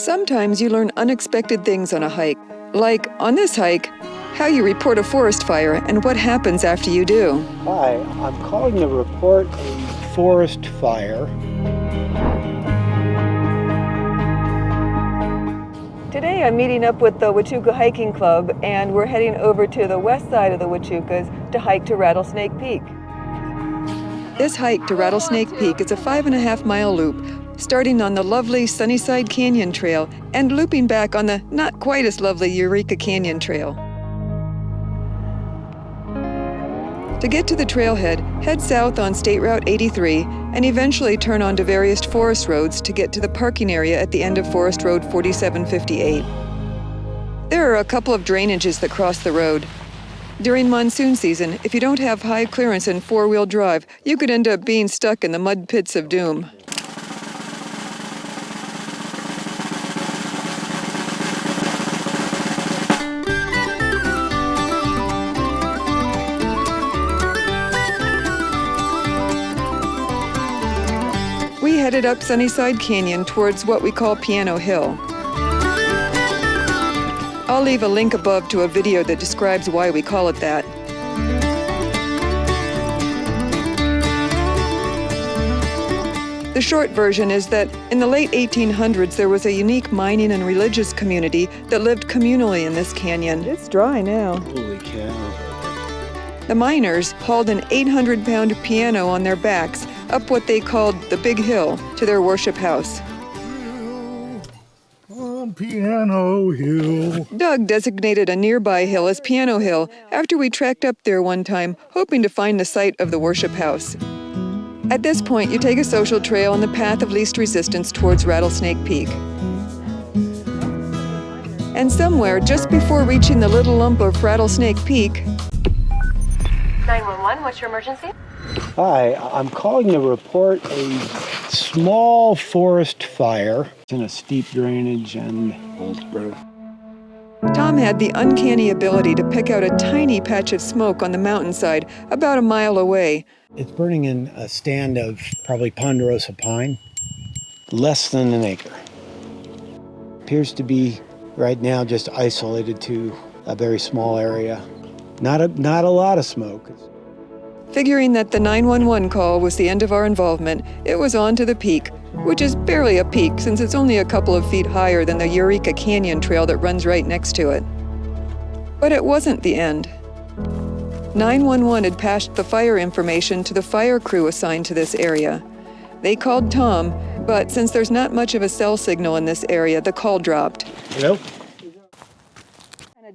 Sometimes you learn unexpected things on a hike. Like, on this hike, how you report a forest fire and what happens after you do. Hi, I'm calling to report a forest fire. Today I'm meeting up with the Huachuca Hiking Club, and we're heading over to the west side of the Huachucas to hike to Rattlesnake Peak. This hike to Rattlesnake Peak is a 5.5-mile loop, starting on the lovely Sunnyside Canyon Trail and looping back on the not quite as lovely Eureka Canyon Trail. To get to the trailhead, head south on State Route 83 and eventually turn onto various forest roads to get to the parking area at the end of Forest Road 4758. There are a couple of drainages that cross the road. During monsoon season, if you don't have high clearance and four-wheel drive, you could end up being stuck in the mud pits of doom. We headed up Sunnyside Canyon towards what we call Piano Hill. I'll leave a link above to a video that describes why we call it that. The short version is that in the late 1800s there was a unique mining and religious community that lived communally in this canyon. It's dry now. Holy cow. The miners hauled an 800-pound piano on their backs up what they called the Big Hill to their worship house. On Piano Hill. Doug designated a nearby hill as Piano Hill after we trekked up there one time, hoping to find the site of the worship house. At this point, you take a social trail on the path of least resistance towards Rattlesnake Peak. And somewhere just before reaching the little lump of Rattlesnake Peak... 911, what's your emergency? Hi, I'm calling to report a small forest fire. It's in a steep drainage and old growth. Tom had the uncanny ability to pick out a tiny patch of smoke on the mountainside about a mile away. It's burning in a stand of probably ponderosa pine, less than an acre. Appears to be right now just isolated to a very small area. Not a lot of smoke. Figuring that the 911 call was the end of our involvement, it was on to the peak, which is barely a peak since it's only a couple of feet higher than the Eureka Canyon Trail that runs right next to it. But it wasn't the end. 911 had passed the fire information to the fire crew assigned to this area. They called Tom, but since there's not much of a cell signal in this area, the call dropped. Hello?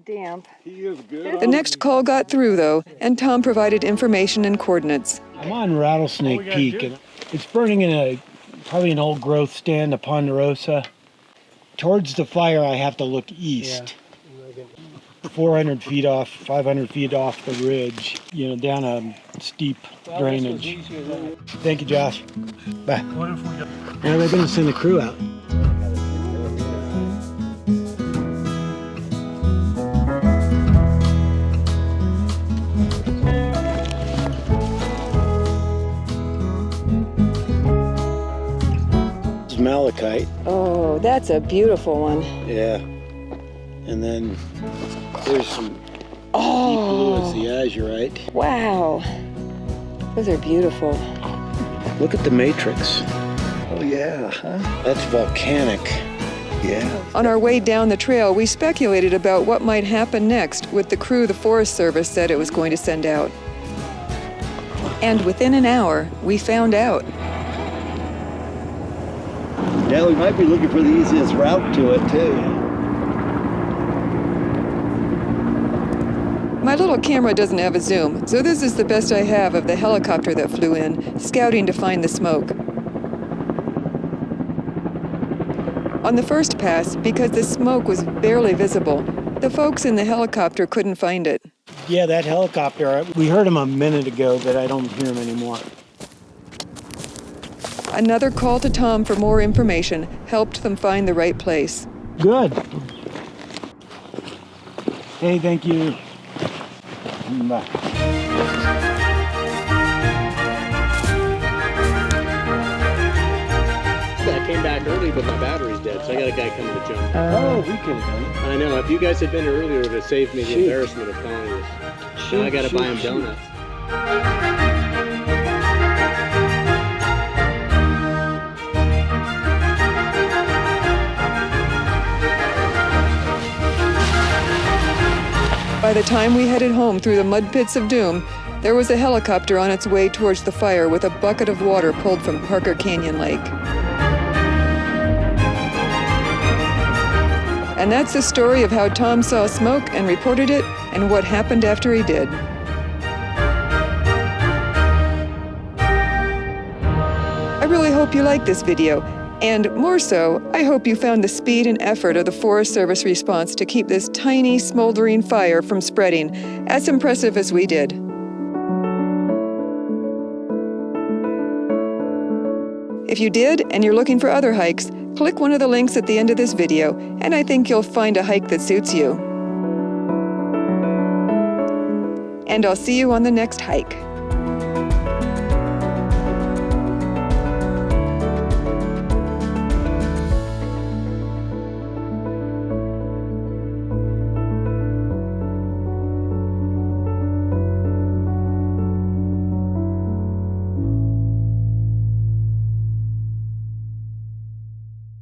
Damp. The next call got through, though, and Tom provided information and coordinates. I'm on Rattlesnake Peak, and it's burning in probably an old growth stand of ponderosa. Towards the fire, I have to look east. 400 feet off, 500 feet off the ridge, down a steep drainage. Thank you, Josh. Bye. Now they're going to send the crew out. Malachite. Oh, that's a beautiful one. Yeah. And then there's some deep blue as the azurite. Wow. Those are beautiful. Look at the matrix. Oh yeah, huh? That's volcanic. Yeah. On our way down the trail, we speculated about what might happen next with the crew the Forest Service said it was going to send out. And within an hour, we found out. Yeah, we might be looking for the easiest route to it, too. My little camera doesn't have a zoom, so this is the best I have of the helicopter that flew in, scouting to find the smoke. On the first pass, because the smoke was barely visible, the folks in the helicopter couldn't find it. Yeah, that helicopter, we heard him a minute ago, but I don't hear him anymore. Another call to Tom for more information helped them find the right place. Good. Hey, thank you. Bye. came back early, but my battery's dead, so I got a guy coming to jump. Oh, we could have done it. I know, if you guys had been earlier, it would have saved me the Shoot. embarrassment of calling you. Now I gotta buy him donuts. By the time we headed home through the mud pits of doom, there was a helicopter on its way towards the fire with a bucket of water pulled from Parker Canyon Lake. And that's the story of how Tom saw smoke and reported it, and what happened after he did. I really hope you liked this video, and more so, I hope you found the speed and effort of the Forest Service response to keep this tiny, smoldering fire from spreading as impressive as we did. If you did, and you're looking for other hikes, click one of the links at the end of this video, and I think you'll find a hike that suits you. And I'll see you on the next hike.